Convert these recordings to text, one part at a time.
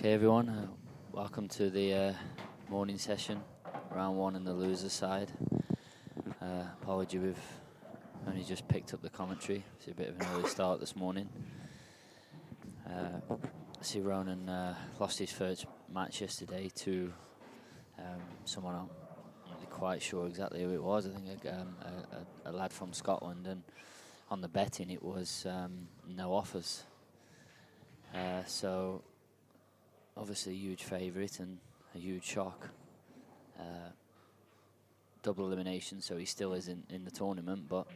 Okay, everyone, welcome to the morning session, round one in the loser side. Apology, we've only just picked up the commentary. It's a bit of an early start this morning. I see Ronan lost his first match yesterday to someone I'm not really quite sure exactly who it was. I think a lad from Scotland, and on the betting it was no offers. So obviously a huge favourite and a huge shock. Double elimination, so he still isn't in the tournament, but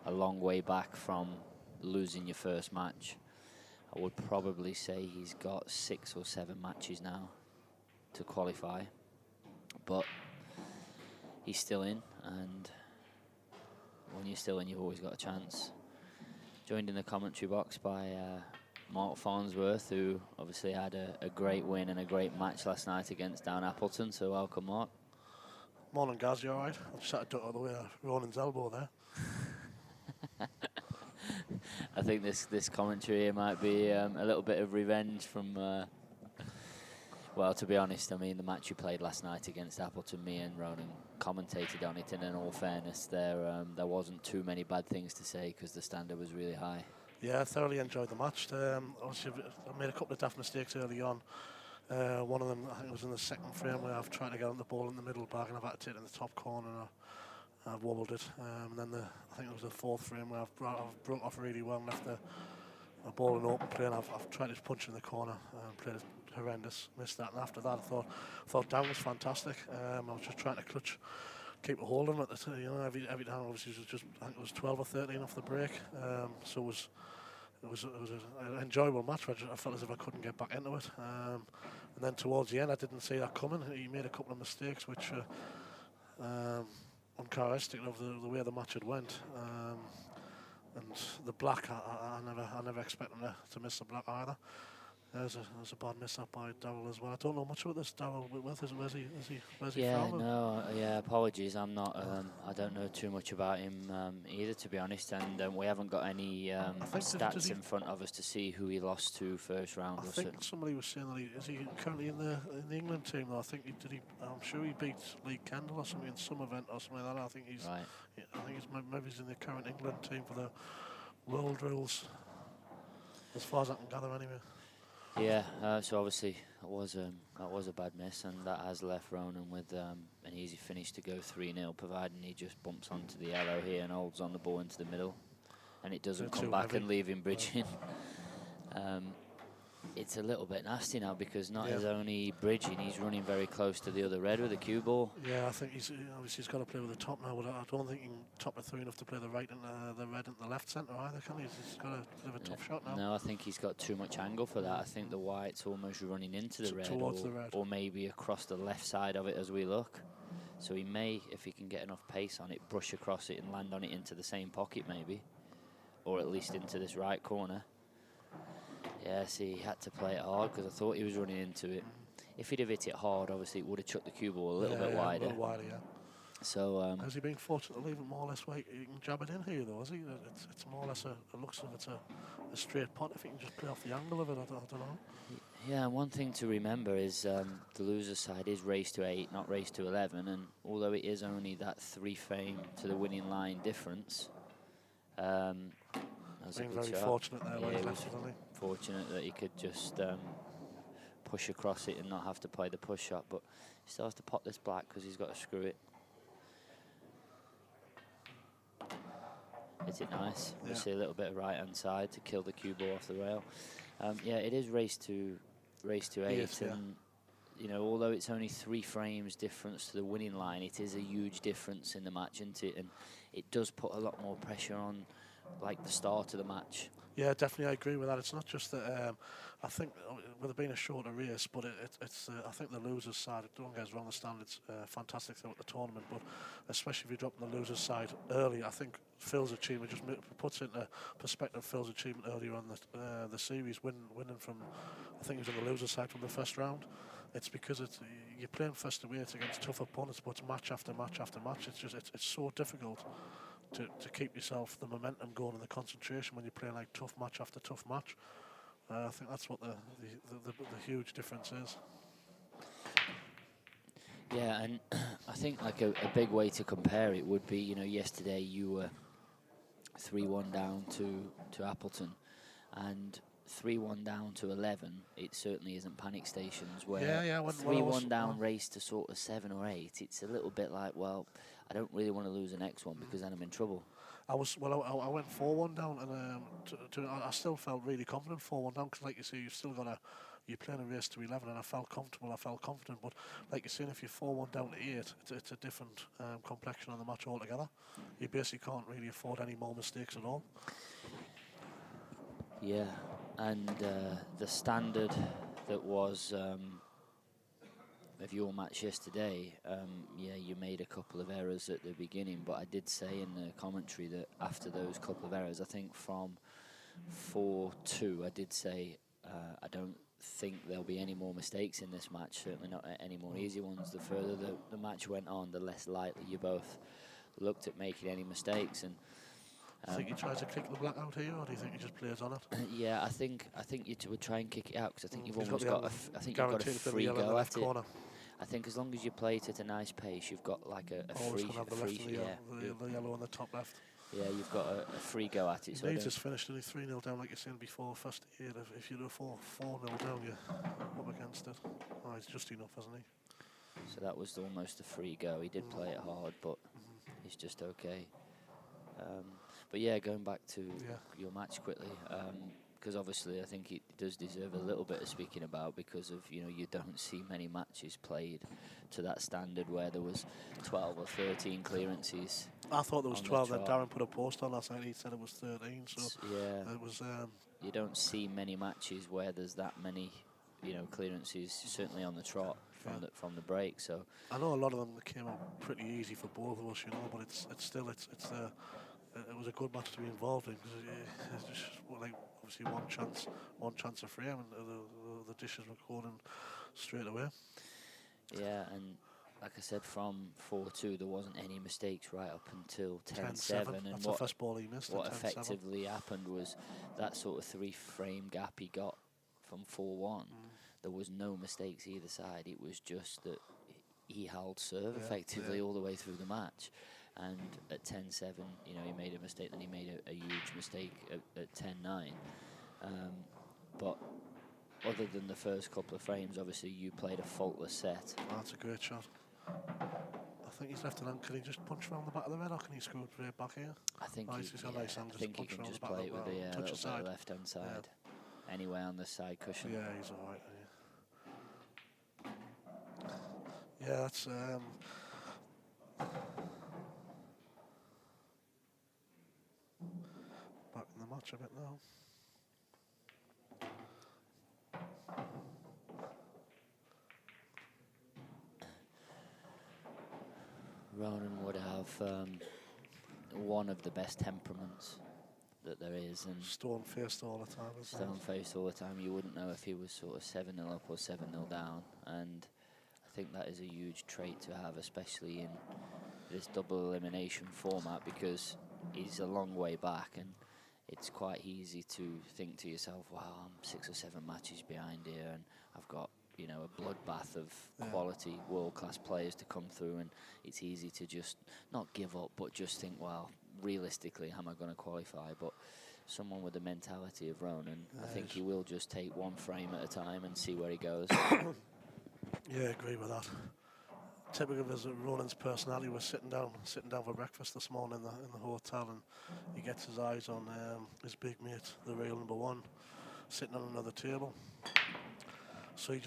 a long way back from losing your first match. I would probably say he's got 6 or 7 matches now to qualify, but he's still in, and when you're still in, you've always got a chance. Joined in the commentary box by Mark Farnsworth, who obviously had a great win and a great match last night against Down Appleton, so welcome, Mark. Morning, guys. You all right? I just had to duck out of the way of Ronan's elbow there. I think this commentary here might be a little bit of revenge from. Well, to be honest, I mean the match you played last night against Appleton, me and Ronan commentated on it, and in all fairness, there wasn't too many bad things to say because the standard was really high. Yeah, I thoroughly enjoyed the match. Obviously, I made a couple of daft mistakes early on. One of them, I think it was in the second frame where I've tried to get on the ball in the middle back and I've had to take it in the top corner and I've wobbled it. And then I think it was the fourth frame where I've broke off really well and left the ball in open play, and I've tried to punch in the corner and played it horrendous, missed that. And after that, I thought down was fantastic. I was just trying to keep a hold of him at every time. Obviously, it was just, I think it was 12 or 13 off the break. So it was an enjoyable match. I felt as if I couldn't get back into it. And then towards the end, I didn't see that coming. He made a couple of mistakes, which uncharacteristic of the way the match had went. And the black, I never expect him to miss the black either. There's a bad miss up by Darrell as well. I don't know much about this Darrell Whitworth. Where's he Yeah, from? no, yeah, apologies. I'm not. I don't know too much about him either, to be honest. And we haven't got any stats in front of us to see who he lost to first round. I think somebody was saying that is he currently in the England team though. I'm sure he beat Lee Kendall or something in some event or something like that. I think he's right. Maybe he's in the current England team for the World Rules. As far as I can gather, anyway. Yeah, so obviously that was a bad miss, and that has left Ronan with an easy finish to go 3-0, providing he just bumps onto the arrow here and holds on the ball into the middle, and it doesn't come back and leave him bridging. It's a little bit nasty now because not only bridging, he's running very close to the other red with the cue ball. Yeah, I think he's got to play with the top now, but I don't think he can top it through enough to play the right and the red and the left centre either, can he? He's got a bit of a tough shot now. No, I think he's got too much angle for that. I think the white's almost running into the red, towards the red, or maybe across the left side of it as we look. So he may, if he can get enough pace on it, brush across it and land on it into the same pocket maybe, or at least into this right corner. Yeah, see, he had to play it hard because I thought he was running into it. If he'd have hit it hard, obviously it would have chucked the cue ball a little bit wider. A little wider, yeah. So has he been fortunate to leave it more or less weight? He can jab it in here though, has he? It's more or less it looks as if it's a straight pot. If he can just play off the angle of it, I don't know. Yeah, and one thing to remember is the loser side is race to 8, not race to 11, and although it is only that 3 frame to the winning line difference, being very fortunate there, yeah, left, wasn't he? Fortunate that he could just push across it and not have to play the push shot, but he still has to pot this black because he's got to screw it. Is it nice? Yeah. We'll see a little bit of right hand side to kill the cue ball off the rail. Yeah, it is race to 8, yes, and you know, although it's only 3 frames difference to the winning line, it is a huge difference in the match, isn't it? And it does put a lot more pressure on, like, the start of the match. Yeah, definitely, I agree with that. It's not just that. I think with it being a shorter race, but it's I think the losers' side. Don't get us wrong, the standard's fantastic throughout the tournament, but especially if you drop on the losers' side early, I think Phil's achievement just puts into perspective Phil's achievement earlier on the series, winning from, I think he was on the losers' side from the first round. It's because you're playing first to weight against tough opponents, but it's match after match after match. It's so difficult to keep yourself the momentum going and the concentration when you're playing like tough match after tough match. I think that's what the huge difference is. Yeah, and I think like a big way to compare it would be, you know, yesterday you were 3-1 down to Appleton, and 3-1 down to 11. It certainly isn't panic stations. Where Yeah. When 3-1 down race to sort of 7 or 8, it's a little bit like, well, I don't really want to lose the next one because then I'm in trouble. I went 4-1 down, and I still felt really confident 4-1 down, because like you say, you're playing a race to 11, and I felt comfortable, I felt confident. But like you're saying, if you're 4-1 down to 8, it's a different complexion on the match altogether. You basically can't really afford any more mistakes at all. Yeah, and the standard that was of your match yesterday, yeah, you made a couple of errors at the beginning, but I did say in the commentary that after those couple of errors, I think from 4-2, I did say I don't think there'll be any more mistakes in this match, certainly not any more easy ones. The further the match went on, the less likely you both looked at making any mistakes. And do you think he tries to kick the black out here, or do you think he just plays on it? yeah, I think you would try and kick it out, because I think you've almost got I think you've got a free go at it. Corner. I think as long as you play it at a nice pace, you've got like a free, the yellow on the top left. Yeah, you've got a free go at it. So Leeds has finished only 3-0 down, like you're saying before. First 8, if you're 4-0 down, you're up against it. Oh, he's just enough, hasn't he? So that was almost a free go. He did play it hard, but he's just okay. But yeah, going back to your match quickly, because obviously I think it does deserve a little bit of speaking about, because of, you know, you don't see many matches played to that standard where there was 12 or 13 clearances. I thought there was 12, then Darren put a post on last night, he said it was 13, so yeah, it was... you don't see many matches where there's that many, you know, clearances, certainly on the trot from the break. So I know a lot of them came out pretty easy for both of us, you know, but it's still it was a good match to be involved in, because it's just like obviously one chance of frame, and the dishes were going straight away. Yeah, and like I said, from 4-2 there wasn't any mistakes right up until 10-7, and that's the first ball he missed. What effectively happened was that sort of 3-frame gap he got from 4-1. There was no mistakes either side. It was just that he held serve effectively all the way through the match. And at 10-7, you know, he made a mistake, then he made a huge mistake at 10-9. But other than the first couple of frames, obviously you played a faultless set. Oh, that's a great shot. I think he's left it on. Can he just punch around the back of the red, or can he screw it straight back here? I think he's got nice hand, I think he can just play it with the little bit of left-hand side. Anyway, on the side cushion. Yeah, he's all right. Yeah, that's... back in the match a bit now. Ronan would have one of the best temperaments that there is, and stone-faced all the time. Stone-faced all the time. You wouldn't know if he was sort of 7-0 up or 7-0 down, and I think that is a huge trait to have, especially in this double elimination format, because he's a long way back, and it's quite easy to think to yourself, wow, I'm 6 or 7 matches behind here, and I've got, you know, a bloodbath of quality world-class players to come through, and it's easy to just not give up, but just think, well, realistically, how am I going to qualify? But someone with the mentality of Ronan, I think he will just take one frame at a time and see where he goes. Yeah, I agree with that. Typical of Ronan's personality was sitting down for breakfast this morning in the hotel, and he gets his eyes on his big mate, the real number 1, sitting on another table. So he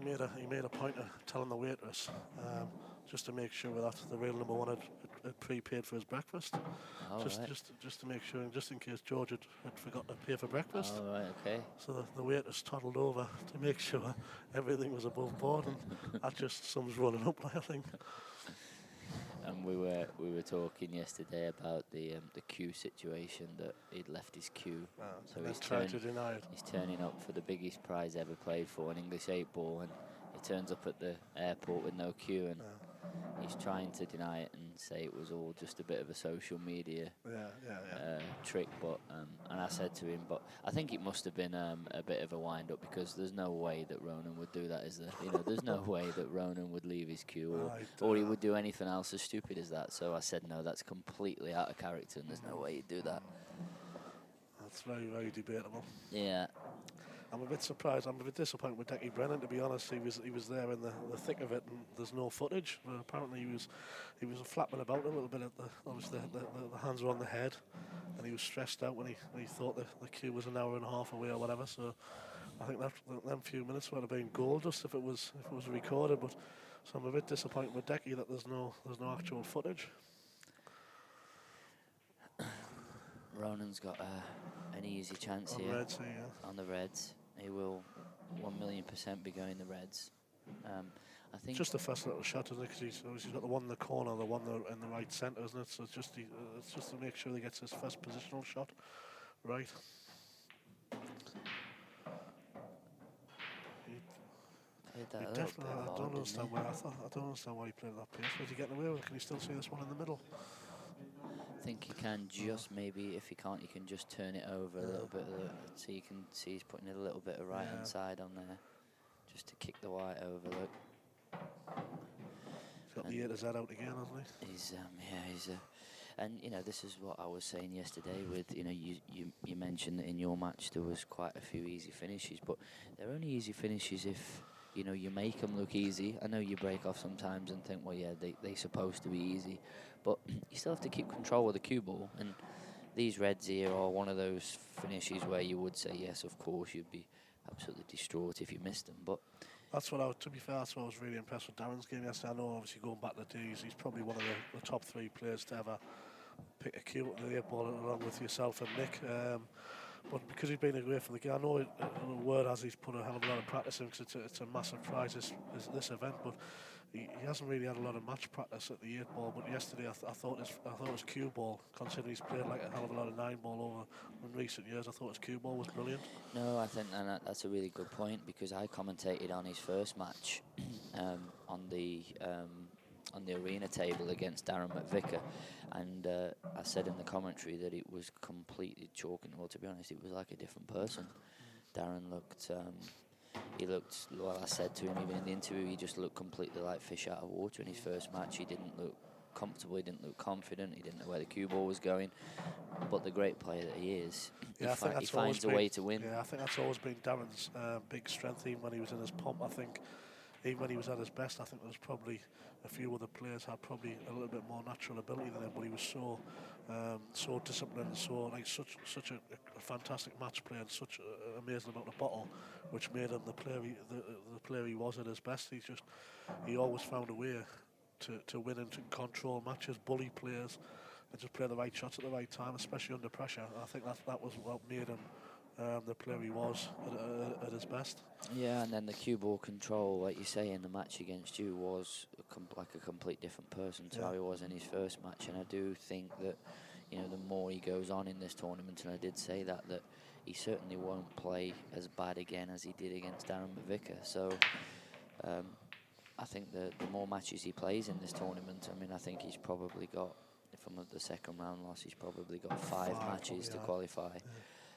made a point of telling the waitress just to make sure that the real number 1 had prepaid for his breakfast. Just to make sure, and just in case George had forgot to pay for breakfast. Oh, right, okay. So the waitress toddled over to make sure everything was above board, and that just sums Ronan up, I think. And we were talking yesterday about the queue situation, that he'd left his queue, so he's turning up for the biggest prize ever played for, an English 8 ball, and he turns up at the airport with no queue, and he's trying to deny it and say it was all just a bit of a social media trick. But and I said to him, but I think it must have been a bit of a wind up, because there's no way that Ronan would do that, is there? You know, there's no way that Ronan would leave his cue or he would do anything else as stupid as that. So I said, no, that's completely out of character, and there's no way he'd do that. That's very, very debatable. Yeah. I'm a bit surprised. I'm a bit disappointed with Decky Brennan, to be honest. He was there in the thick of it, and there's no footage. But apparently he was flapping about a little bit. Obviously the hands were on the head, and he was stressed out when he thought the queue was an hour and a half away or whatever. So I think them few minutes would have been gold just if it was recorded. But so I'm a bit disappointed with Decky that there's no actual footage. Ronan's got an easy chance on here Reds, yeah. On the Reds. He will 1,000,000% be going the Reds. I think just the first little shot, isn't it? Because he's got the one in the corner, the one in the right centre, isn't it? So it's just to make sure he gets his first positional shot right. I don't understand why. I don't understand why he played at that pace. Was he getting away with it? Can you still see this one in the middle? I think he can just maybe, if he can't, you can just turn it over a little bit, so you can see he's putting a little bit of right hand side on there, just to kick the white over. Look, he's got the A to Z out again, hasn't he? He's and you know, this is what I was saying yesterday. With you mentioned that in your match there was quite a few easy finishes, but they're only easy finishes if you make them look easy. I know you break off sometimes and think, well, yeah, they're supposed to be easy, but you still have to keep control of the cue ball. And these Reds here are one of those finishes where you would say, yes, of course, you'd be absolutely distraught if you missed them. But to be fair, that's what I was really impressed with Darren's game yesterday. I know, obviously, going back to the days, he's probably one of the top 3 players to ever pick a cue at the 8-ball along with yourself and Nick. But because he's been away from the game, I know the word has he's put a hell of a lot of practice in, because it's a massive prize, this event, but he hasn't really had a lot of match practice at the 8-ball. But yesterday I thought his cue ball, considering he's played like a hell of a lot of 9-ball over in recent years, I thought his cue ball was brilliant. No, I think that's a really good point, because I commentated on his first match on the arena table against Darrell McVicker, and I said in the commentary that it was completely chalking. Well, to be honest, it was like a different person. Darren looked, well, I said to him even in the interview, he just looked completely like fish out of water in his first match. He didn't look comfortable, he didn't look confident, he didn't know where the cue ball was going. But the great player that he is, he finds a way to win. Yeah, I think that's always been Darren's big strength, even when he was in his pomp. I think even when he was at his best, I think there was probably a few other players had probably a little bit more natural ability than him, but he was so disciplined, such a fantastic match player, and such an amazing amount of bottle, which made him the player he was at his best. He always found a way to win and to control matches, bully players, and just play the right shots at the right time, especially under pressure. I think that was what made him the player he was at his best. Yeah, and then the cue ball control, like you say, in the match against you was like a complete different person to how he was in his first match. And I do think that, the more he goes on in this tournament, and I did say that he certainly won't play as bad again as he did against Darrell McVicker. So I think the more matches he plays in this tournament, I think he's probably got, from the second round loss, he's probably got five matches to qualify. Yeah.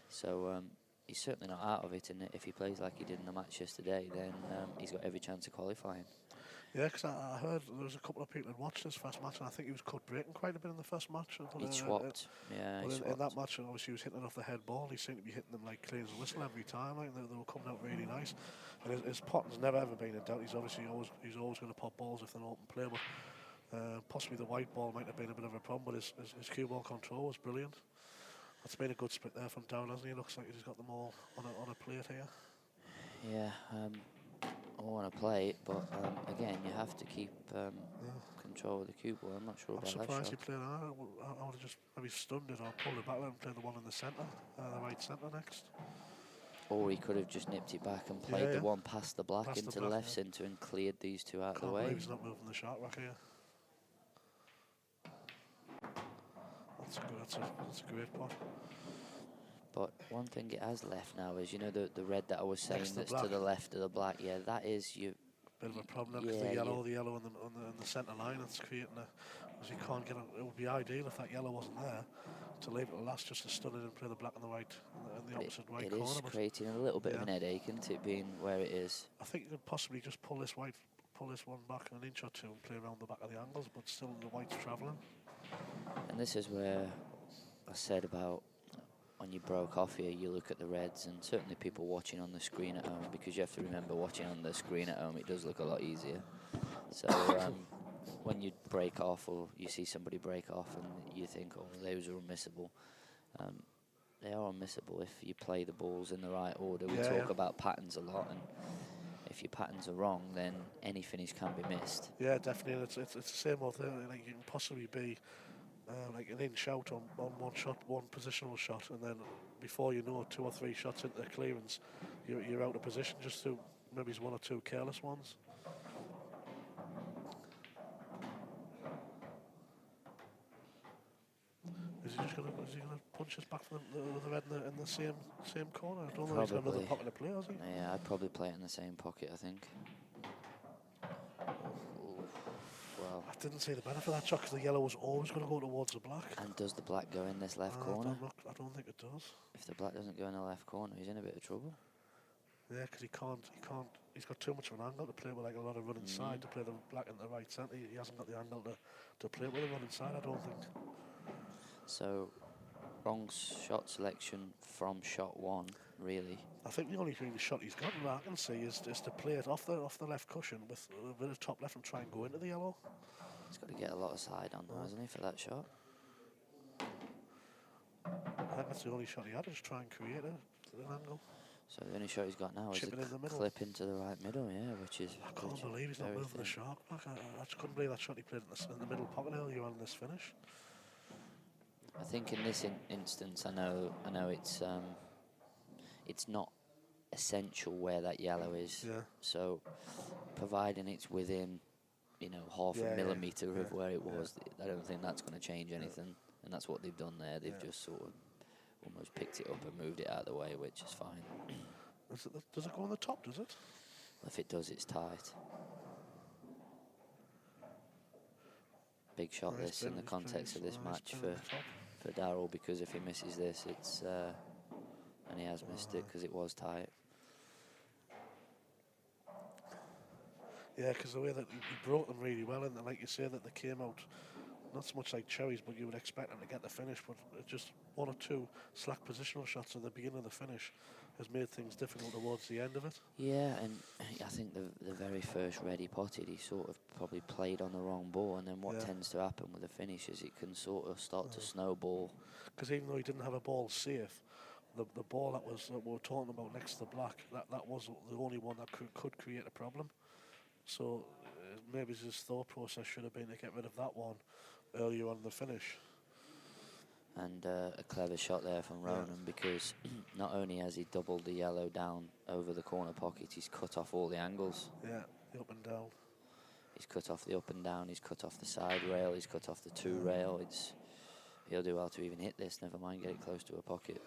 So he's certainly not out of it, and if he plays like he did in the match yesterday, then he's got every chance of qualifying. Yeah, because I heard there was a couple of people that watched this first match, and I think he was cut breaking quite a bit in the first match. He swapped. In that match, obviously, he was hitting off the head ball. He seemed to be hitting them like clean as a whistle every time. Like they were coming out really nice. And his potting's never ever been in doubt. He's always going to pop balls if they're an open play. But possibly the white ball might have been a bit of a problem. But his cue ball control was brilliant. That's been a good split there from Darrell, hasn't he? It looks like he's got them all on a plate here. Yeah, I want to play it, but again, you have to keep control of the cue ball. I'm not sure about that shot. I'm surprised he played that. I would have just maybe stunned it or pulled it back and played the one in the centre, the right centre next. Or he could have just nipped it back and played the one past the black into the left centre and cleared these two out of the way. He's not moving the shot rack here. That's a great pot. But one thing it has left now is, the red that I was saying that's to the left of the black. Yeah, that is your bit of a problem because the yellow on the centre line, it's creating a. Because you can't get it would be ideal if that yellow wasn't there to leave it last just to stun it and play the black and the white and the opposite right corner. It is creating a little bit of an headache, isn't it, being where it is? I think you could possibly just pull this one back an inch or two and play around the back of the angles, but still the white's travelling. And this is where I said about when you broke off here, you look at the reds, and certainly people watching on the screen at home, because you have to remember watching on the screen at home, it does look a lot easier. So when you break off or you see somebody break off and you think, oh, those are unmissable, they are unmissable if you play the balls in the right order. We talk about patterns a lot, and if your patterns are wrong, then any finish can be missed. Yeah, definitely. It's the same old thing. Like you can possibly be like an inch out on one shot, one positional shot, and then before you know it, 2 or 3 shots into the clearance, you're out of position just through maybe 1 or 2 careless ones. Is he gonna punch us back for the red in the same corner? I don't know. He's got another pocket to play, has he? Yeah, I'd probably play it in the same pocket, I think. Well, I didn't see the benefit of that shot because the yellow was always going to go towards the black. And does the black go in this left corner? I don't think it does. If the black doesn't go in the left corner, he's in a bit of trouble. Yeah, because he can't. He's got too much of an angle to play with, like a lot of running side to play the black in the right centre. He hasn't got the angle to play with the running side, I don't think. So, wrong shot selection from shot 1, really. I think the only shot he's got that I can see is to play it off the left cushion with a bit of top left and try and go into the yellow. He's got to get a lot of side on though, hasn't he, for that shot? I think that's the only shot he had, is try and create an angle. So the only shot he's got now is a clip into the right middle, yeah, which is... I can't believe he's not moving the shark back. I just couldn't believe that shot he played in the middle pocket earlier on in this finish. I think in this instance, I know it's not essential where that yellow is. Yeah. So, providing it's within, half a millimetre of where it was, I don't think that's going to change anything. And that's what they've done there. They've just sort of almost picked it up and moved it out of the way, which is fine. Does it go on the top, does it? If it does, it's tight. Big shot this in the context of this match for Darrell, because if he misses this, it's and he has missed it because it was tight. Yeah, because the way that he broke them really well, and like you say, that they came out not so much like cherries, but you would expect them to get the finish, but just 1 or 2 slack positional shots at the beginning of the finish has made things difficult towards the end of it. Yeah, and I think the very first red he potted, he sort of probably played on the wrong ball, and then what tends to happen with the finish is it can sort of start to snowball. Because even though he didn't have a ball safe, the ball that we were talking about next to the black, that was the only one that could create a problem. So maybe his thought process should have been to get rid of that one earlier on in the finish. And a clever shot there from Ronan, because not only has he doubled the yellow down over the corner pocket, he's cut off all the angles. Yeah, the up and down. He's cut off the up and down, he's cut off the side rail, he's cut off the 2 rail. He'll do well to even hit this, never mind get it close to a pocket.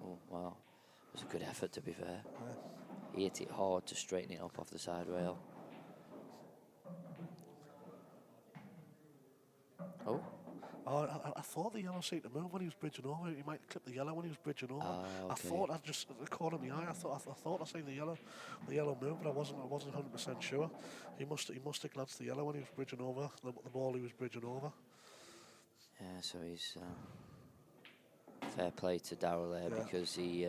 Oh, wow. It was a good effort, to be fair. Yeah. He hit it hard to straighten it up off the side rail. Oh. Oh, I thought the yellow seemed to move when he was bridging over. He might clip the yellow when he was bridging over. Okay. I thought that just at the corner of my eye. I thought I seen the yellow move, but I wasn't 100% sure. He must have glanced the yellow when he was bridging over the ball he was bridging over. Yeah, so he's fair play to Darrell there, because he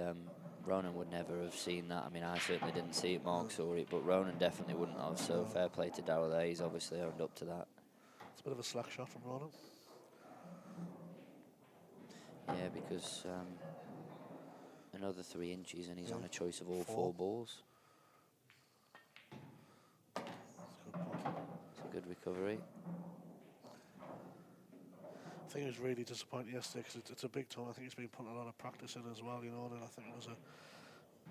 Ronan would never have seen that. I mean, I certainly didn't see it. Mark saw it, but Ronan definitely wouldn't have. So fair play to Darrell there. He's obviously owned up to that. It's a bit of a slack shot from Ronan. Yeah, because another 3 inches and he's on a choice of all 4 balls. It's a good recovery. I think it was really disappointing yesterday because it's a big time. I think he's been putting a lot of practice in as well, and I think it was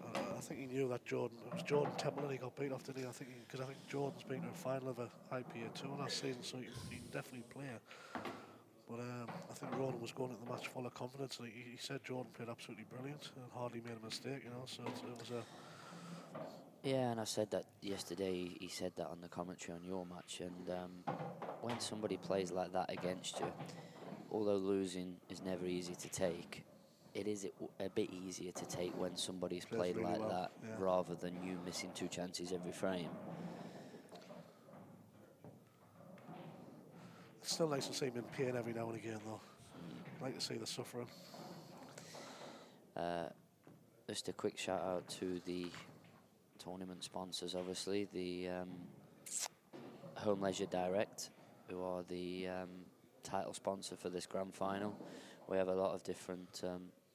I think he knew that it was Jordan Temple and he got beat off, didn't he? Because I think Jordan's been to a final of a IPA 2 last season, so he can definitely play. But I think Ronan was going into the match full of confidence, and he said Jordan played absolutely brilliant and hardly made a mistake, So it was Yeah, and I said that yesterday. He said that on the commentary on your match. And when somebody plays like that against you, although losing is never easy to take, it is a bit easier to take when somebody's Plays played really like well, that, yeah. rather than you missing 2 chances every frame. It's still nice to see him in pain every now and again, though. I like to see the suffering. Just a quick shout out to the tournament sponsors, obviously, the Home Leisure Direct, who are the title sponsor for this grand final. We have a lot of different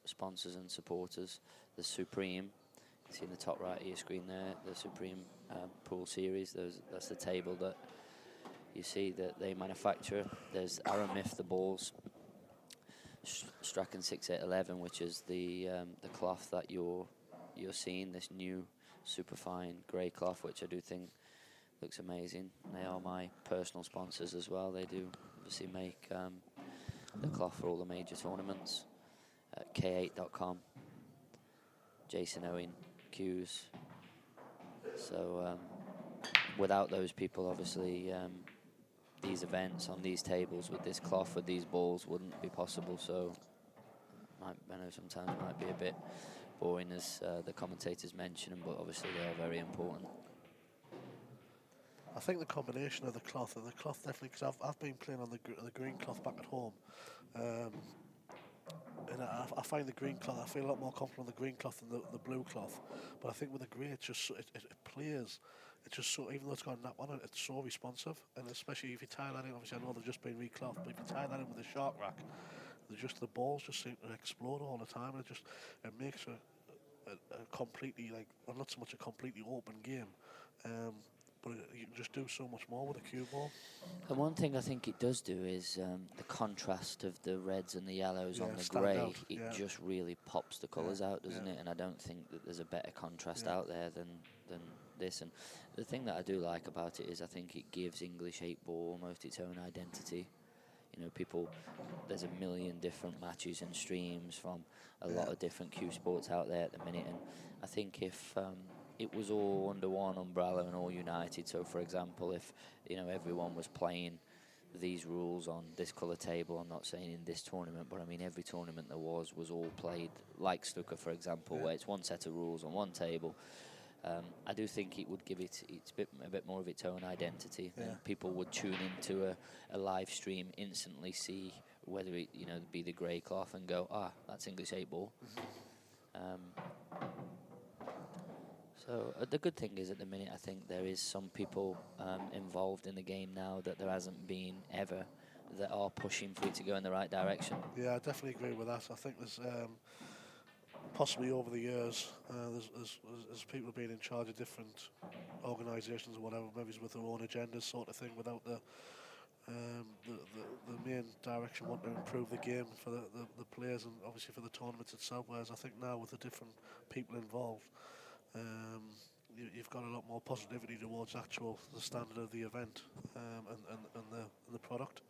sponsors and supporters. The Supreme, you see in the top right of your screen there, the Supreme Pool Series. That's the table that you see that they manufacture. There's Aramith, the balls. Strachan 6811, which is the cloth that you're seeing, this new superfine grey cloth, which I do think looks amazing. They are my personal sponsors as well. They do obviously make the cloth for all the major tournaments. K8.com, Jason Owen, Q's. So without those people, obviously, these events on these tables with this cloth, with these balls, wouldn't be possible. So I know sometimes it might be a bit boring, as the commentators mention them, but obviously they are very important. I think the combination of the cloth definitely, because I've been playing on the green cloth back at home, and I find the green cloth, I feel a lot more comfortable on the green cloth than the blue cloth. But I think with the grey, it just it plays. It's just so, even though it's got a nap on it, it's so responsive, and especially if you tie that in. Obviously, I know they've just been recloth, but if you tie that in with a shark rack, the balls just seem to explode all the time, and it makes a completely, like, well, not so much a completely open game, but you can just do so much more with a cue ball. And one thing I think it does do is the contrast of the reds and the yellows on the stand grey. out, It just really pops the colours out, doesn't it? And I don't think that there's a better contrast out there than this. And the thing that I do like about it is I think it gives English 8-ball almost its own identity. You know, people, there's a million different matches and streams from a lot of different Q sports out there at the minute, and I think if it was all under one umbrella and all united, so for example, if, you know, everyone was playing these rules on this colour table, I'm not saying in this tournament, but I mean every tournament there was all played like snooker, for example, where it's one set of rules on one table. I do think it would give it a bit more of its own identity. And people would tune into a live stream, instantly see whether it, you know, be the grey cloth and go, that's English 8-ball. So the good thing is, at the minute, I think there is some people involved in the game now that there hasn't been ever, that are pushing for it to go in the right direction. Yeah, I definitely agree with that. I think there's possibly over the years, there's people being in charge of different organisations or whatever, maybe with their own agendas, sort of thing, without the main direction, wanting to improve the game for the players and obviously for the tournaments itself. Whereas I think now with the different people involved, you've got a lot more positivity towards the standard of the event and the product.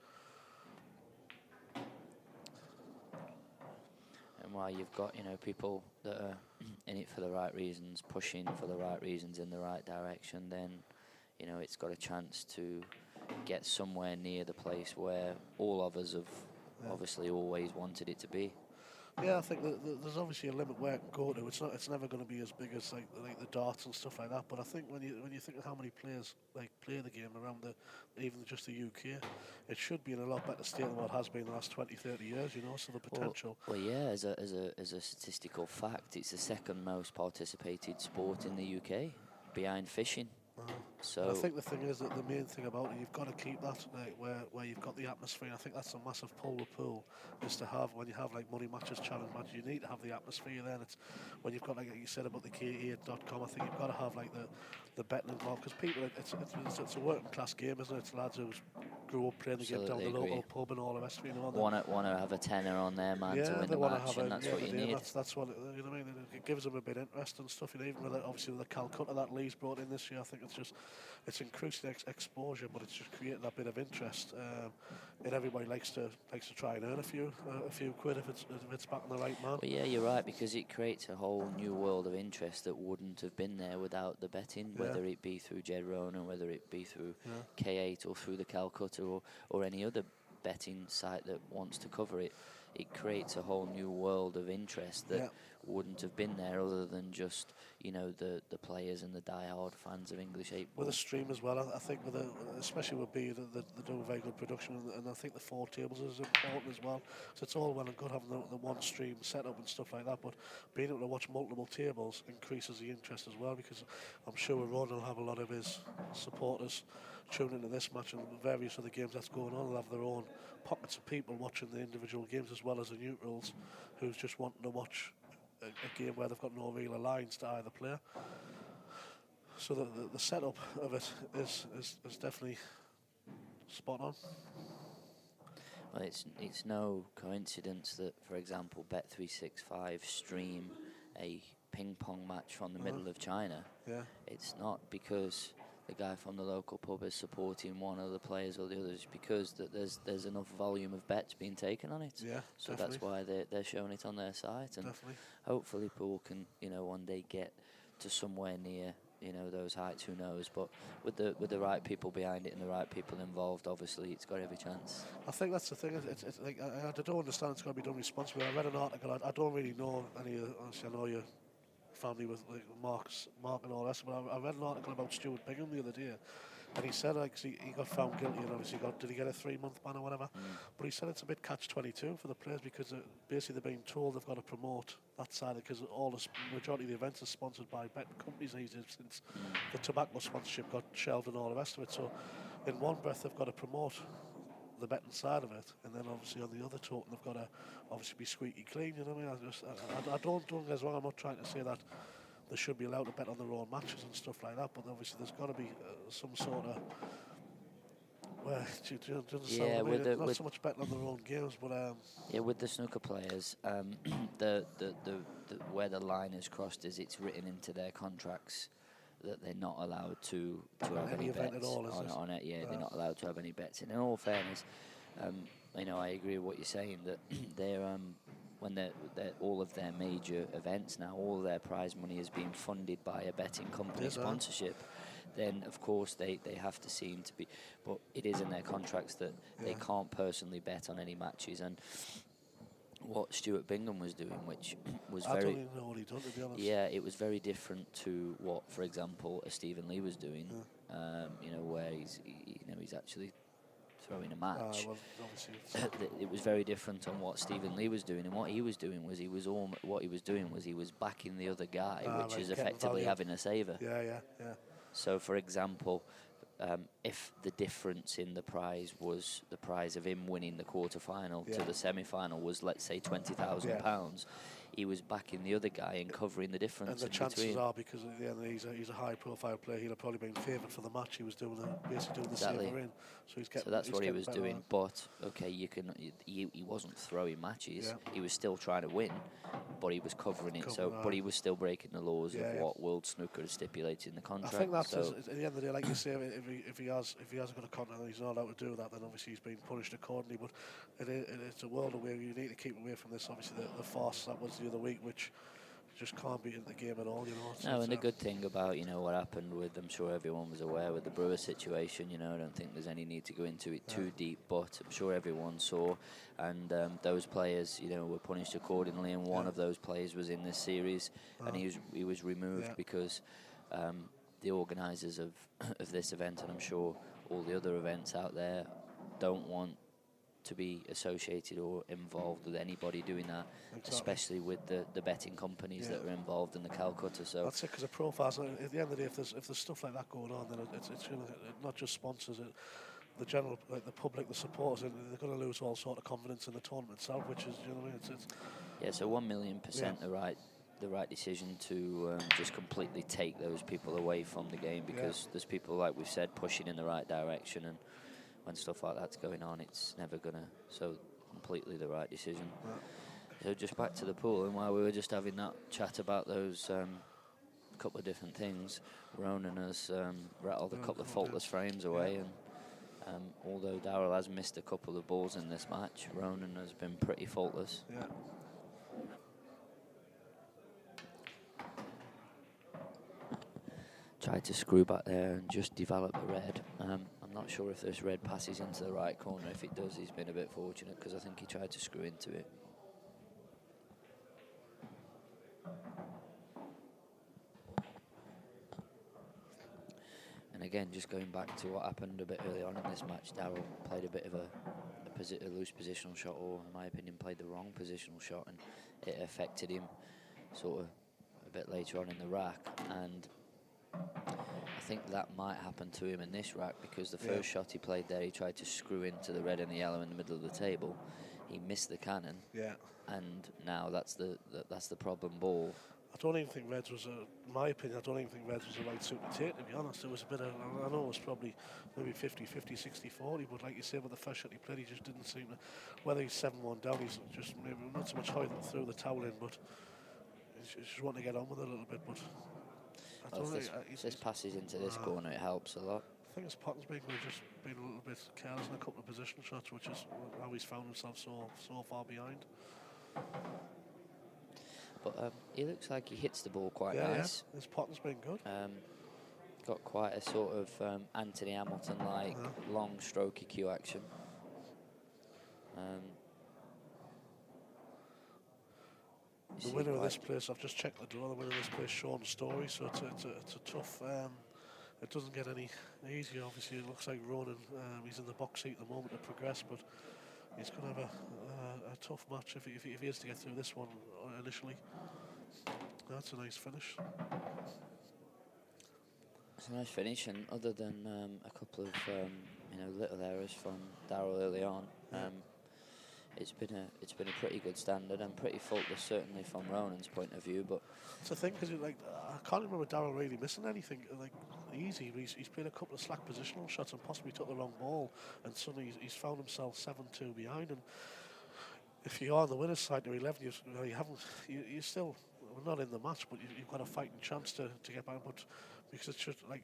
And while you've got, you know, people that are in it for the right reasons, pushing for the right reasons in the right direction, then, you know, it's got a chance to get somewhere near the place where all of us have obviously always wanted it to be. Yeah, I think there's obviously a limit where it can go to. It's never going to be as big as like the darts and stuff like that. But I think when you think of how many players like play the game around even just the UK, it should be in a lot better state than what it has been in the last 20, 30 years. You know, so the potential. Well, yeah. As a statistical fact, it's the second most participated sport in the UK, behind fishing. So and I think the thing is that the main thing about it, you've got to keep that where you've got the atmosphere. And I think that's a massive pull with pool, is to have, when you have like money matches, challenge matches, you need to have the atmosphere. Then it's when you've got, like you said about the K8.com, I think you've got to have like the betting involved, because people, it's a working class game, isn't it? It's lads who grew up playing the game down the local pub and all the rest of it. You know, want to have a tenner on their man to win the match, and that's what you need. That's what you know what I mean. It gives them a bit of interest and stuff. You know, even with obviously with the Calcutta that Lee's brought in this year, I think it's just it's increased exposure, but it's just created that bit of interest, and everybody likes to try and earn a few quid if it's backing the right man. Well, yeah, you're right, because it creates a whole new world of interest that wouldn't have been there without the betting, whether it be through Ronan, whether it be through K8 or through the Calcutta or any other betting site that wants to cover it. It creates a whole new world of interest that wouldn't have been there other than just, you know, the players and the die-hard fans of English 8 ball. With a stream as well, I think, especially with B, they do a very good production, and I think the 4 tables is important as well. So it's all well and good having the one stream set up and stuff like that, but being able to watch multiple tables increases the interest as well, because I'm sure Ronan will have a lot of his supporters tune into this match and various other games that's going on. They'll have their own pockets of people watching the individual games as well as the neutrals who's just wanting to watch a game where they've got no real alliance to either player. So the setup of it is definitely spot on. Well, it's no coincidence that, for example, Bet365 stream a ping pong match from the middle of China. Yeah. It's not because the guy from the local pub is supporting one of the players or the others, because that there's enough volume of bets being taken on it. Yeah, so definitely. That's why they're showing it on their site, and hopefully people can, you know, one day get to somewhere near, you know, those heights. Who knows? But with the right people behind it and the right people involved, obviously it's got every chance. I think that's the thing. It's like I don't understand it's got to be done responsibly. I read an article. I don't really know any. Obviously, I know your family with like Mark and all that. But I read an article about Stuart Bingham the other day, and he said like he got found guilty, and obviously did he get a 3-month ban or whatever? But he said it's a bit catch-22 for the players, because basically they're being told they've got to promote that side, because all the majority of the events are sponsored by betting companies these days, since the tobacco sponsorship got shelved and all the rest of it. So in one breath they've got to promote the betting side of it, and then obviously on the other token they've got to obviously be squeaky clean. You know what I mean? I don't get us wrong. I'm not trying to say that they should be allowed to bet on their own matches and stuff like that, but obviously there's got to be some sort of do you understand what I mean? Not so much betting on their own games, but yeah, with the snooker players, the where the line is crossed is it's written into their contracts that they're not allowed to have any bets on it. Yeah, they're not allowed to have any bets. And in all fairness, you know, I agree with what you're saying, that they're when they're all of their major events now, all of their prize money is being funded by a betting company sponsorship. Then of course they have to seem to be, but it is in their contracts that they can't personally bet on any matches. And what Stuart Bingham was doing, which was I don't even know what he done, to be honest. Yeah, it was very different to what, for example, a Stephen Lee was doing. You know, where he's actually throwing a match. It was very different on what Stephen Lee was doing, and what he was doing was he was backing the other guy, which is effectively having a saver. Yeah. So, for example, if the difference in the prize was the prize of him winning the quarter-final to the semi-final was, let's say, £20,000, he was backing the other guy and covering the difference. And the chances are, because at the end he's a high-profile player, he'd have probably been favoured for the match. He was basically doing the saver in. So that's what he was doing. But okay, he wasn't throwing matches. He was still trying to win, but he was covering it. But he was still breaking the laws of what World Snooker has stipulated in the contract. I think that's at the end of the day, like you say, if he hasn't got a contract and he's not allowed to do that, then obviously he's being punished accordingly. But it's a world where you need to keep away from this. Obviously, the farce that was the other week, which just can't be in the game at all, you know. No, and the good thing about, you know, what happened with, I'm sure everyone was aware with the Brewer situation, you know, I don't think there's any need to go into it too deep, but I'm sure everyone saw, and those players, you know, were punished accordingly, and one of those players was in this series, and he was removed because the organisers of this event, and I'm sure all the other events out there, don't want to be associated or involved with anybody doing that, especially with the betting companies that are involved in the Calcutta. So that's it, because the profiles, at the end of the day, if there's stuff like that going on, then it's going to not just sponsors it, the general, like the public, the supporters, and they're going to lose all sort of confidence in the tournament itself, which is, you know what I mean? Yeah, so 1,000,000% the right decision to just completely take those people away from the game, because there's people, like we've said, pushing in the right direction, and when stuff like that's going on, it's never gonna. So completely the right decision. So just back to the pool, and while we were just having that chat about those a couple of different things. Ronan has rattled a couple of faultless frames away, and although Darrell has missed a couple of balls in this match, Ronan has been pretty faultless. Yeah. Tried to screw back there and just develop the red. I'm not sure if this red passes into the right corner. If it does, he's been a bit fortunate, because I think he tried to screw into it. And again, just going back to what happened a bit early on in this match, Darrell played a bit of a loose positional shot, or in my opinion played the wrong positional shot, and it affected him sort of a bit later on in the rack. And I think that might happen to him in this rack, because the first shot he played there, he tried to screw into the red and the yellow in the middle of the table. He missed the cannon, and now that's the problem ball. I don't even think Reds was, in my opinion, I don't even think Reds was the right suit to take, to be honest. It was a bit of, I know it was probably maybe 50-50, 60-40, but like you say, with the first shot he played, he just didn't seem to, whether he's 7-1 down, he's just maybe not so much how he threw the towel in, but he's just wanting to get on with it a little bit. But I don't if this passes into this corner, it helps a lot. I think his Pottinsby could have just been a little bit careless in a couple of position shots, which is how he's found himself so far behind. But he looks like he hits the ball quite nice. Yeah, his Potting's been good. Got quite a sort of Anthony Hamilton-like long strokey cue action. The winner of this place, I've just checked the draw, the winner of this place, Sean Story, so it's a tough, it doesn't get any easier. Obviously, it looks like Ronan, he's in the box seat at the moment to progress, but he's going to have a tough match if he is to get through this one initially. That's a nice finish. It's a nice finish, and other than a couple of little errors from Darrell early on, it's been a pretty good standard and pretty faultless, certainly from Ronan's point of view. But it's a thing, because I can't remember Darrell really missing anything like easy. He's played a couple of slack positional shots and possibly took the wrong ball, and suddenly he's found himself 7-2 behind. And if you are on the winner's side to 11, you still, we're not in the match, but you've got a fighting chance to get back. But because it's just like,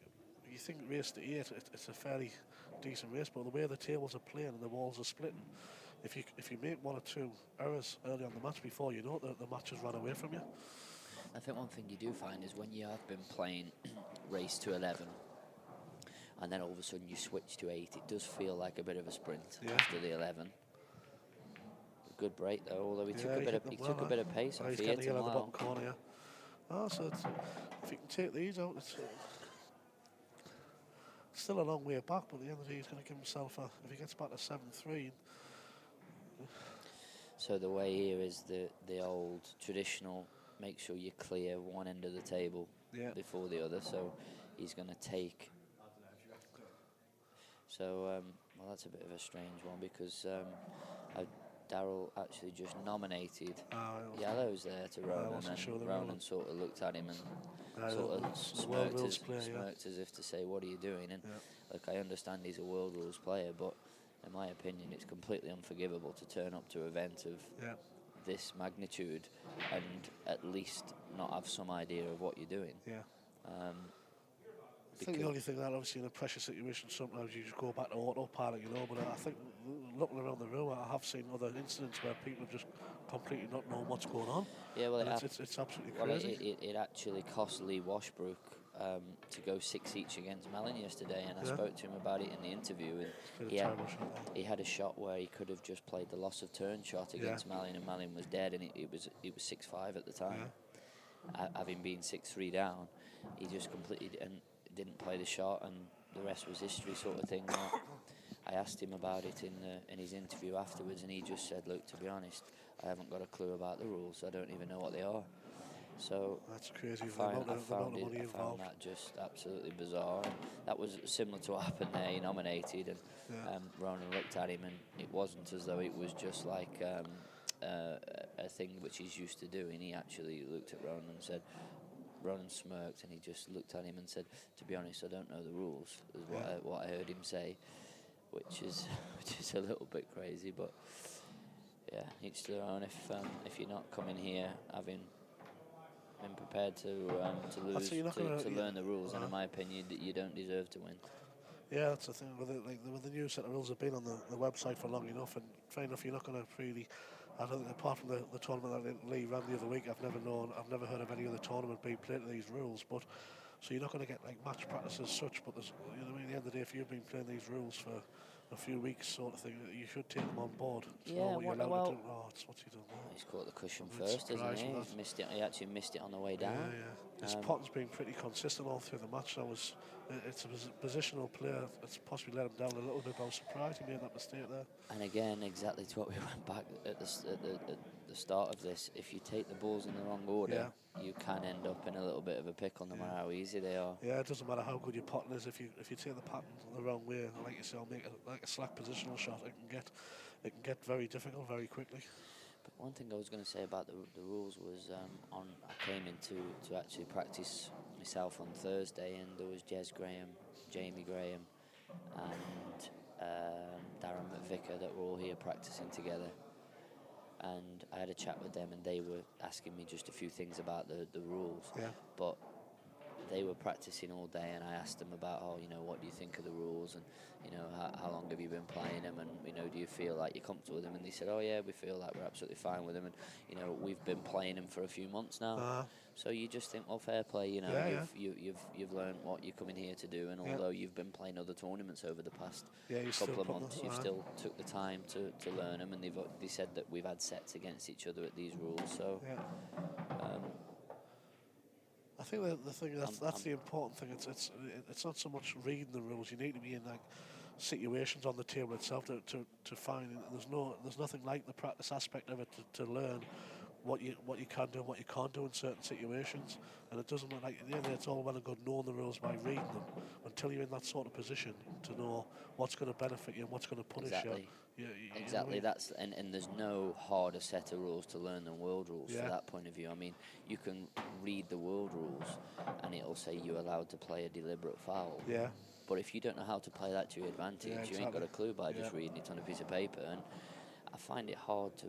you think race to 8, it's a fairly decent race, but the way the tables are playing and the walls are splitting, if you make 1 or 2 errors early on the match, before you know it, the match has run away from you. I think one thing you do find is when you have been playing race to 11, and then all of a sudden you switch to 8, it does feel like a bit of a sprint after the 11. Good break though, although he took a bit of pace off. He's getting the bottom corner, so if you can take these out, it's still a long way back, but at the end of the day, he's going to give himself if he gets back to 7-3. So the way here is the old traditional, make sure you clear one end of the table before the other. So he's going to take. So well, that's a bit of a strange one, because Darrell actually just nominated yellows there to Ronan, and Ronan sort of looked at him and sort of smirked as if to say, what are you doing? And look, I understand he's a world rules player, but in my opinion, it's completely unforgivable to turn up to an event of this magnitude and at least not have some idea of what you're doing. I think the only thing that, obviously, in a pressure situation, sometimes you just go back to autopilot, but I think looking around the room, I have seen other incidents where people just completely not know what's going on. Yeah, well, it's absolutely crazy. It actually cost Lee Washbrook to go 6 each against Mellon yesterday, and I spoke to him about it in the interview. And he had a shot where he could have just played the loss of turn shot against Mellon, and Mellon was dead, and it was 6-5 at the time. Having been 6-3 down, he just completely didn't play the shot, and the rest was history, sort of thing. I asked him about it in his interview afterwards, and he just said, look, to be honest, I haven't got a clue about the rules. I don't even know what they are. So that's crazy. I found that just absolutely bizarre. And that was similar to what happened there. He nominated, and Ronan looked at him, and it wasn't as though it was just like a thing which he's used to doing. He actually looked at Ronan and said, Ronan smirked, and he just looked at him and said, to be honest, I don't know the rules, is what I heard him say, which is a little bit crazy, but yeah, each to their own. If you're not coming here having been prepared to lose, to learn the rules, and in my opinion, that you don't deserve to win. Yeah, that's the thing. With the new set of rules have been on the website for long enough, and fair enough, you're not going to really. I don't think, apart from the tournament that Lee ran the other week, I've never heard of any other tournament being played to these rules. But so you're not going to get like match practice as such. But there's, you know, at the end of the day, if you've been playing these rules for a few weeks, sort of thing, you should take them on board. To know what you're allowed to do. Oh, what's he done there? He's caught the cushion first, hasn't he? He's missed it. He actually missed it on the way down. Yeah. His potting's been pretty consistent all through the match. It's a positional player. It's possibly let him down a little bit. I was surprised he made that mistake there. And again, exactly to what we went back at the start of this. If you take the balls in the wrong order, you can end up in a little bit of a pickle, no matter how easy they are. Yeah, it doesn't matter how good your potting is. If you take the pattern the wrong way, like you say, I'll make a slack positional shot. It can get very difficult very quickly. But one thing I was going to say about the rules was I came in to actually practice myself on Thursday, and there was Jez Graham, Jamie Graham, and Darren McVicker that were all here practicing together. And I had a chat with them, and they were asking me just a few things about the rules. Yeah. But they were practicing all day, and I asked them about, what do you think of the rules, and how long have you been playing them, and do you feel like you're comfortable with them? And they said, oh yeah, we feel like we're absolutely fine with them, and we've been playing them for a few months now. So you just think, well, fair play, you've learned what you're coming here to do, and although you've been playing other tournaments over the past couple of months, you've still took the time to learn them, and they said that we've had sets against each other at these rules. So. I think the thing that's the important thing. It's not so much reading the rules. You need to be in like situations on the table itself to find. There's nothing like the practice aspect of it to learn what you can do and what you can't do in certain situations. And it doesn't like at the end, it's all well and good knowing the rules by reading them until you're in that sort of position to know what's going to benefit you and what's going to punish you. Exactly. That's and there's no harder set of rules to learn than world rules from that point of view. I mean, you can read the world rules and it'll say you're allowed to play a deliberate foul. Yeah. But if you don't know how to play that to your advantage, you ain't got a clue by just reading it on a piece of paper. And I find it hard to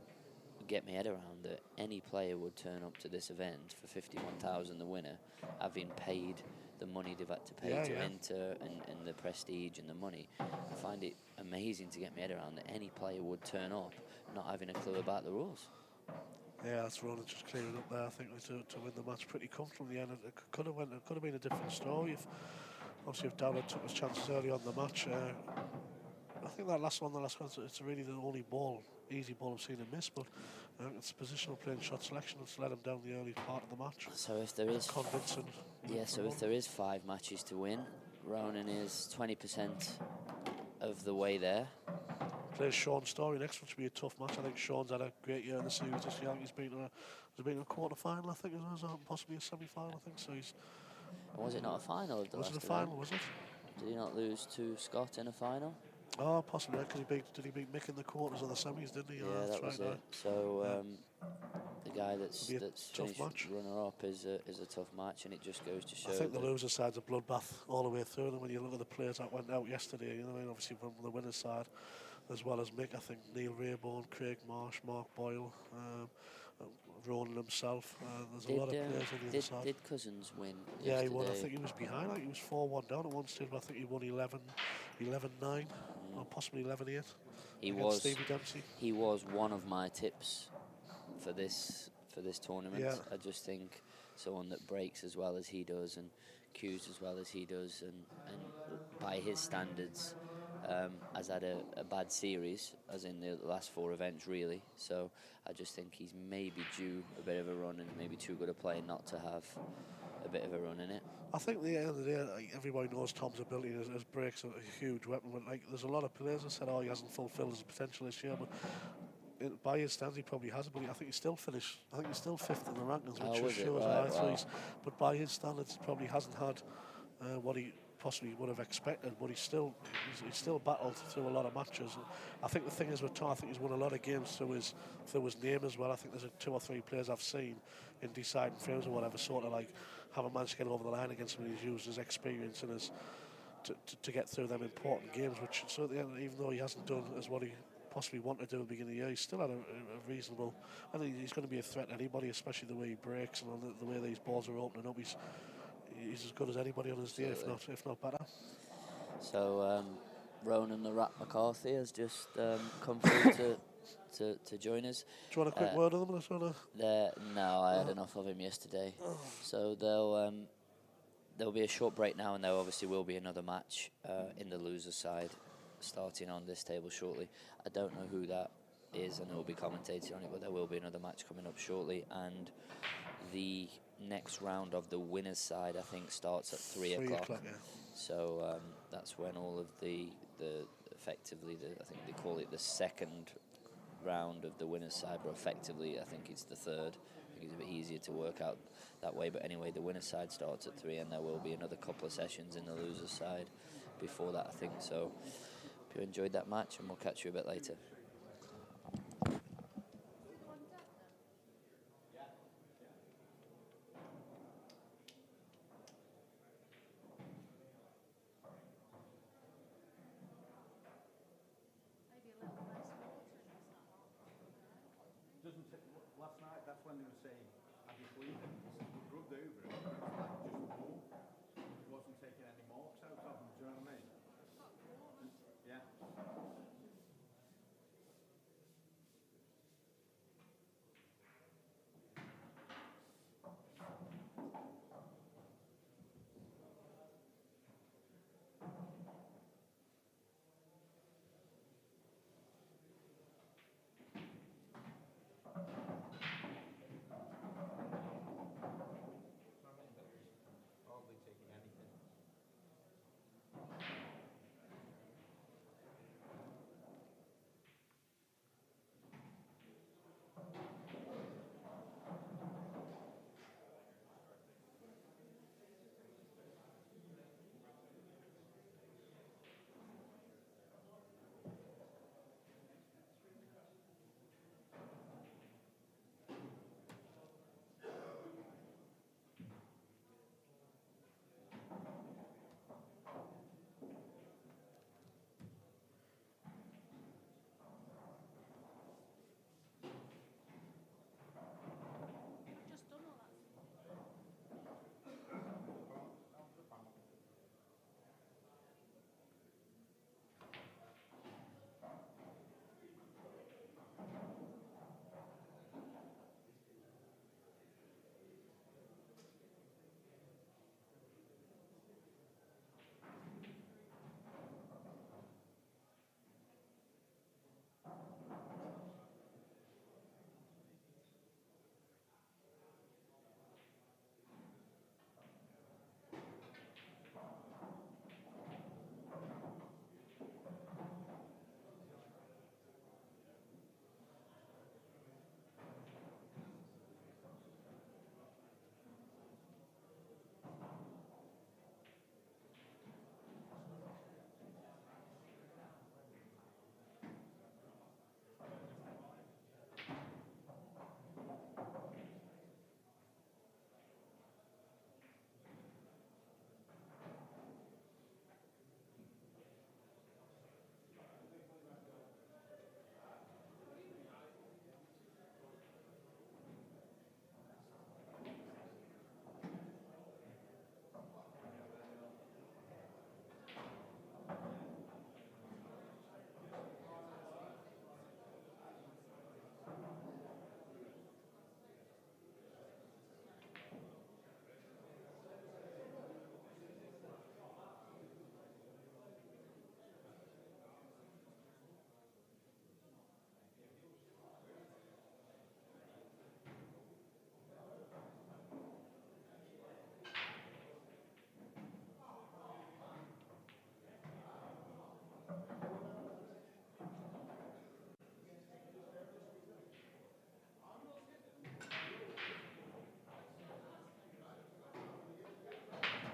get my head around that any player would turn up to this event for 51,000, the winner, having paid the money they've had to pay to enter and the prestige and the money. I find it amazing to get my head around that any player would turn up not having a clue about the rules. Yeah, that's Ronan just clearing up there. I think to win the match pretty comfortably, and it could have been a different story if Darrell took his chances early on in the match. I think that last one, it's really the only easy ball I've seen him miss, but it's positional play and shot selection that's let him down the early part of the match. So if there is convincing. Yeah, so if there is 5 matches to win, Ronan is 20% of the way there. Plays Sean Story next, which will be a tough match. I think Sean's had a great year in the series this year. I think he's been a quarter final, I think, or possibly a semi-final. I think so. Was it not a final of the last event? Was it a final? Was it? Did he not lose to Scott in a final? Oh, possibly. Did he beat Mick in the quarters of the semis? Didn't he? Yeah, that was it. So the guy that's finished runner-up is a tough match, and it just goes to show. I think the loser side's a bloodbath all the way through. And when you look at the players that went out yesterday, obviously from the winner's side, as well as Mick, I think Neil Rayborn, Craig Marsh, Mark Boyle, Ronan himself. There's a lot of players on the other side. Did Cousins win? Yeah, he won. I think he was behind. He was 4-1 down at one stage, but I think he won 11-9. Or possibly 11-8. Stevie Dempsey. He was one of my tips for this tournament. Yeah. I just think someone that breaks as well as he does and cues as well as he does, and by his standards, has had a bad series, as in the last 4 events really. So I just think he's maybe due a bit of a run, and maybe too good a player not to have a bit of a run in it. I think at the end of the day, everybody knows Tom's ability. His breaks are a huge weapon. But there's a lot of players that said, "Oh, he hasn't fulfilled his potential this year." But by his standards, he probably has. But I think he's still finished. I think he's still 5th in the rankings, which shows but by his standards, he probably hasn't had what he possibly would have expected. But he's still battled through a lot of matches. And I think the thing is with Tom, I think he's won a lot of games through his name as well. I think there's 2 or 3 players I've seen in deciding frames or whatever, sort of like haven't managed to get over the line against him, and he's used his experience and to get through them important games, which so at the end, even though he hasn't done as what he possibly wanted to do at the beginning of the year. He's still had a reasonable. I think he's going to be a threat to anybody, especially the way he breaks and the way these balls are opening up. He's as good as anybody on his day, if not better. So Ronan the Rat McCarthy has just come through to join us. Do you want a quick word on them? No, I had enough of him yesterday. So there'll be a short break now, and there obviously will be another match in the loser's side starting on this table shortly. I don't know who that is, and it will be commentated on it, but there will be another match coming up shortly, and the next round of the winner's side, I think, starts at 3 o'clock. Yeah. So that's when all of the effectively, I think they call it the second round of the winner's side, but effectively I think it's the third. I think it's a bit easier to work out that way, but anyway, the winner's side starts at 3, and there will be another couple of sessions in the loser's side before that, I think. So hope you enjoyed that match, and we'll catch you a bit later.